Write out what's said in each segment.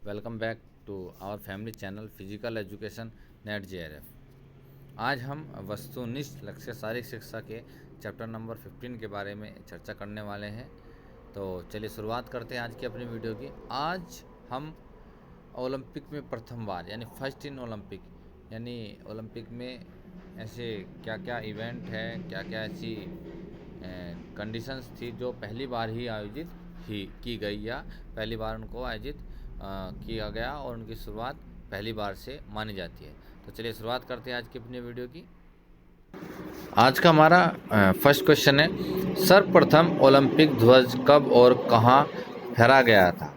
Welcome back to our family channel physical education NET JRF। आज हम वस्तुनिष्ठ लक्ष्य शारीरिक शिक्षा के चैप्टर नंबर 15 के बारे में चर्चा करने वाले हैं। तो चलिए शुरुआत करते हैं आज की अपनी वीडियो की। आज हम ओलंपिक में प्रथम बार यानी फर्स्ट इन ओलंपिक यानी ओलंपिक में ऐसे क्या क्या इवेंट है, क्या क्या ऐसी कंडीशंस थी जो पहली बार ही आयोजित की गई या पहली बार उनको आयोजित किया गया और उनकी शुरुआत पहली बार से मानी जाती है। तो चलिए शुरुआत करते हैं आज की अपनी वीडियो की। आज का हमारा फर्स्ट क्वेश्चन है, सर्वप्रथम ओलंपिक ध्वज कब और कहाँ फहराया गया था?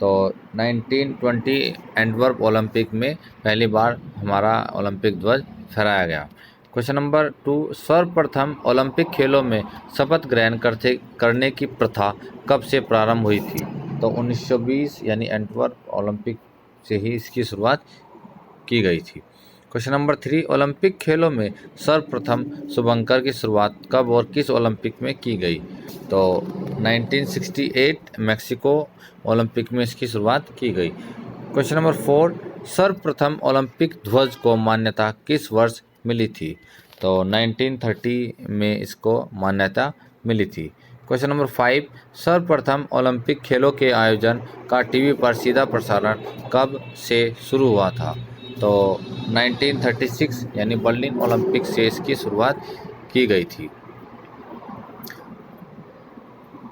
तो 1920 एंटवर्प ओलंपिक में पहली बार हमारा ओलंपिक ध्वज फहराया गया। क्वेश्चन नंबर 2, सर्वप्रथम ओलंपिक खेलों में शपथ ग्रहण करने की प्रथा कब से प्रारंभ हुई थी? तो 1920 यानी एंटवर्प ओलंपिक से ही इसकी शुरुआत की गई थी। क्वेश्चन नंबर 3, ओलंपिक खेलों में सर्वप्रथम शुभंकर की शुरुआत कब और किस ओलंपिक में की गई? तो 1968 मैक्सिको ओलंपिक में इसकी शुरुआत की गई। क्वेश्चन नंबर 4, सर्वप्रथम ओलंपिक ध्वज को मान्यता किस वर्ष मिली थी? तो 1930 में इसको मान्यता मिली थी। क्वेश्चन नंबर 5, सर्वप्रथम ओलंपिक खेलों के आयोजन का टीवी पर सीधा प्रसारण कब से शुरू हुआ था? तो 1936 यानी बर्लिन ओलंपिक से इसकी शुरुआत की गई थी।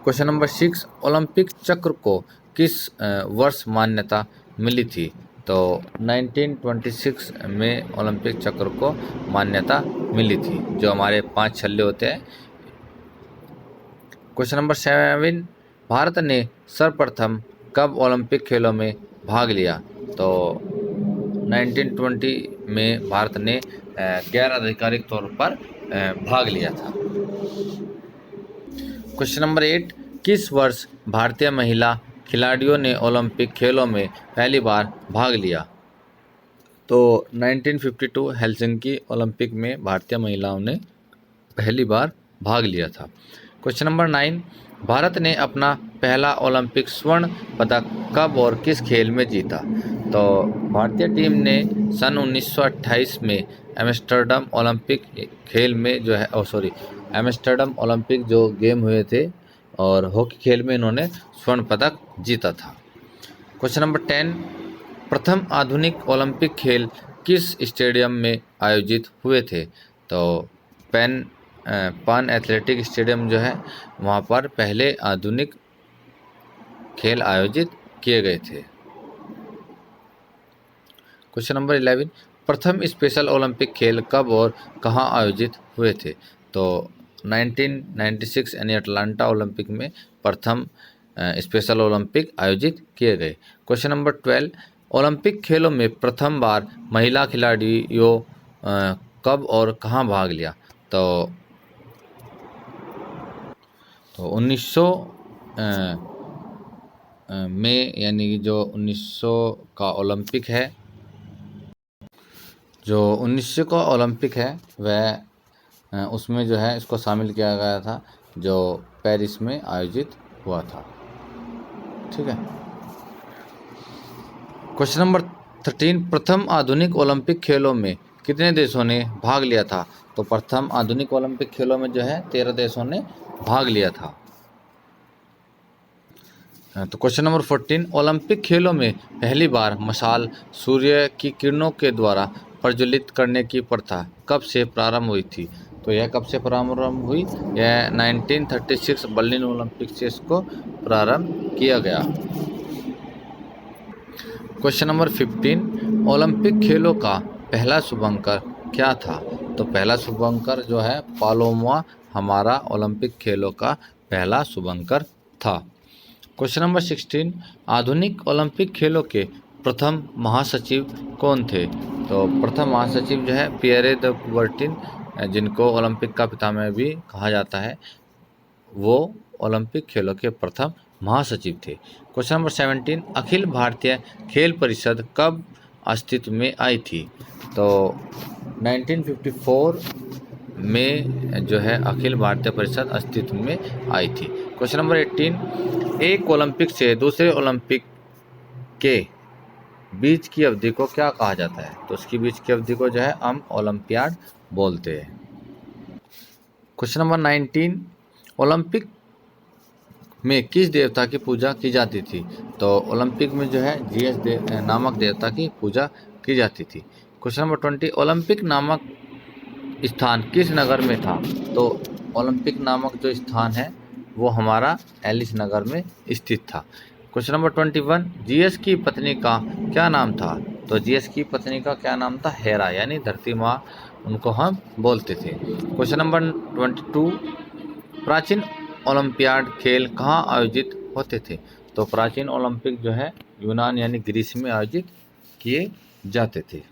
क्वेश्चन नंबर 6, ओलंपिक चक्र को किस वर्ष मान्यता मिली थी? तो 1926 में ओलंपिक चक्र को मान्यता मिली थी, जो हमारे 5 छल्ले होते हैं। क्वेश्चन नंबर 7, भारत ने सर्वप्रथम कब ओलंपिक खेलों में भाग लिया? तो 1920 में भारत ने गैर आधिकारिक तौर पर भाग लिया था। क्वेश्चन नंबर 8, किस वर्ष भारतीय महिला खिलाड़ियों ने ओलंपिक खेलों में पहली बार भाग लिया? तो 1952 हेलसिंकी ओलंपिक में भारतीय महिलाओं ने पहली बार भाग लिया था। क्वेश्चन नंबर 9, भारत ने अपना पहला ओलंपिक स्वर्ण पदक कब और किस खेल में जीता? तो भारतीय टीम ने सन 1928 में एम्स्टर्डम ओलंपिक खेल में जो है एम्स्टर्डम ओलंपिक जो गेम हुए थे और हॉकी खेल में इन्होंने स्वर्ण पदक जीता था। क्वेश्चन नंबर 10, प्रथम आधुनिक ओलंपिक खेल किस स्टेडियम में आयोजित हुए थे? तो पान एथलेटिक स्टेडियम जो है वहाँ पर पहले आधुनिक खेल आयोजित किए गए थे। क्वेश्चन नंबर 11, प्रथम स्पेशल ओलंपिक खेल कब और कहाँ आयोजित हुए थे? तो 1996 यानी अटलांटा ओलंपिक में प्रथम स्पेशल ओलंपिक आयोजित किए गए। क्वेश्चन नंबर 12, ओलंपिक खेलों में प्रथम बार महिला खिलाड़ियों कब और कहाँ भाग लिया? तो 1900 में यानी जो 1900 का ओलंपिक है, जो 1900 का ओलंपिक है वह उसमें जो है इसको शामिल किया गया था, जो पेरिस में आयोजित हुआ था। ठीक है। क्वेश्चन नंबर 13, प्रथम आधुनिक ओलंपिक खेलों में कितने देशों ने भाग लिया था? तो प्रथम आधुनिक ओलंपिक खेलों में जो है 13 देशों ने भाग लिया था। तो क्वेश्चन नंबर 14, ओलंपिक खेलों में पहली बार मशाल सूर्य की किरणों के द्वारा प्रज्वलित करने की प्रथा कब से प्रारंभ हुई थी? तो यह कब से प्रारंभ हुई? यह 1936 बर्लिन ओलंपिक से इसको प्रारंभ किया गया। क्वेश्चन नंबर 15, ओलंपिक खेलों का पहला शुभंकर क्या था? तो पहला शुभंकर जो है पालोमा हमारा ओलंपिक खेलों का पहला शुभंकर था। क्वेश्चन नंबर 16, आधुनिक ओलंपिक खेलों के प्रथम महासचिव कौन थे? तो प्रथम महासचिव जो है पियरे द कुबर्टिन, जिनको ओलंपिक का पितामह भी कहा जाता है, वो ओलंपिक खेलों के प्रथम महासचिव थे। क्वेश्चन नंबर 17, अखिल भारतीय खेल परिषद कब अस्तित्व में आई थी? तो 1954 में जो है अखिल भारतीय परिषद अस्तित्व में आई थी। क्वेश्चन नंबर 18, एक ओलंपिक से दूसरे ओलंपिक के बीच की अवधि को क्या कहा जाता है? तो उसकी बीच की अवधि को जो है हम ओलंपियाड बोलते हैं। क्वेश्चन नंबर 19, ओलंपिक में किस देवता की पूजा की जाती थी? तो ओलंपिक में जो है जीएस नामक देवता की पूजा की जाती थी। क्वेश्चन नंबर 20, ओलंपिक नामक स्थान किस नगर में था? तो ओलंपिक नामक जो स्थान है वो हमारा एलिस नगर में स्थित था। क्वेश्चन नंबर 21, जीएस की पत्नी का क्या नाम था? तो जीएस की पत्नी का क्या नाम था? हेरा, यानी धरती माँ उनको हम बोलते थे। क्वेश्चन नंबर 22, प्राचीन ओलंपियाड खेल कहाँ आयोजित होते थे? तो प्राचीन ओलंपिक जो है यूनान यानी ग्रीस में आयोजित किए जाते थे।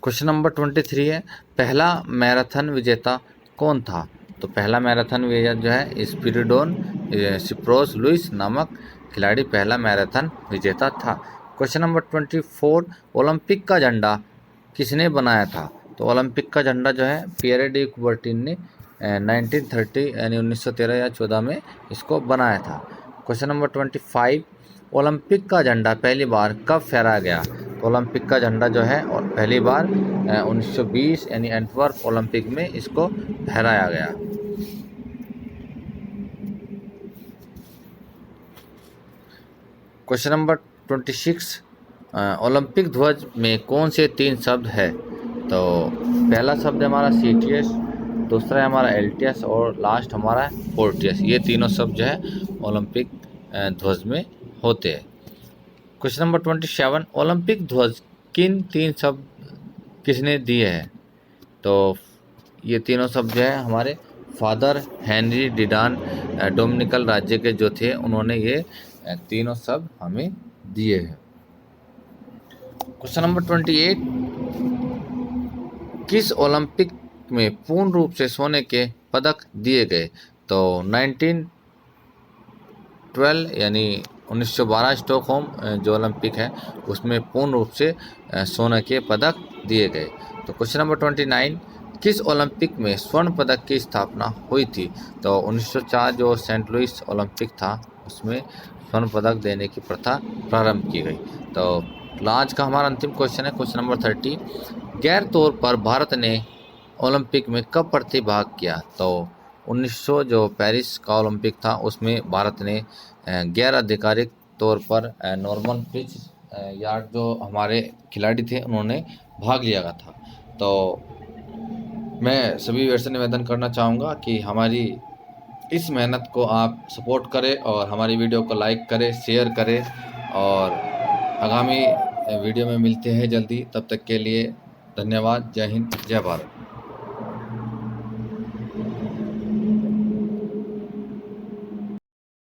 क्वेश्चन नंबर 23 है, पहला मैराथन विजेता कौन था? तो पहला मैराथन विजेता जो है स्पिरिडोन सिप्रोस लुइस नामक खिलाड़ी पहला मैराथन विजेता था। क्वेश्चन नंबर 24, ओलंपिक का झंडा किसने बनाया था? तो ओलंपिक का झंडा जो है पियरे डी कुबर्टिन ने 1930 यानी 1913 या 14 में इसको बनाया था। क्वेश्चन नंबर 25, ओलंपिक का झंडा पहली बार कब फहराया गया? तो ओलंपिक का झंडा जो है और पहली बार 1920 यानी एंटवर्प ओलंपिक में इसको फहराया गया। क्वेश्चन नंबर 26, ओलंपिक ध्वज में कौन से 3 शब्द है? तो पहला शब्द हमारा सीटीएस, दूसरा है हमारा एलटीएस और लास्ट हमारा है फोर्टियस। ये तीनों शब्द जो है ओलंपिक ध्वज में होते हैं। क्वेश्चन नंबर 27, ओलंपिक ध्वज किन 3 शब्द किसने दिए हैं? तो ये तीनों शब्द जो है हमारे फादर हेनरी डिडान डोमिनिकन राज्य के जो थे उन्होंने ये तीनों शब्द हमें दिए हैं। क्वेश्चन नंबर 28, किस ओलंपिक में पूर्ण रूप से सोने के पदक दिए गए? तो 1912 यानी 1912 स्टॉकहोम जो ओलंपिक है उसमें पूर्ण रूप से सोने के पदक दिए गए। तो क्वेश्चन नंबर 29, किस ओलंपिक में स्वर्ण पदक की स्थापना हुई थी? तो 1904 जो सेंट लुइस ओलंपिक था उसमें स्वर्ण पदक देने की प्रथा प्रारंभ की गई। तो आज का हमारा अंतिम क्वेश्चन है क्वेश्चन नंबर 30, गैर तौर पर भारत ने ओलंपिक में कब प्रतिभाग किया? तो 1900 जो पेरिस का ओलंपिक था उसमें भारत ने गैर आधिकारिक तौर पर नॉर्मन पिच यार्ड जो हमारे खिलाड़ी थे उन्होंने भाग लिया था। तो मैं सभी व्यक्ति से निवेदन करना चाहूँगा कि हमारी इस मेहनत को आप सपोर्ट करें और हमारी वीडियो को लाइक करें, शेयर करें और आगामी वीडियो में मिलते हैं जल्दी। तब तक के लिए धन्यवाद। जय हिंद, जय भारत।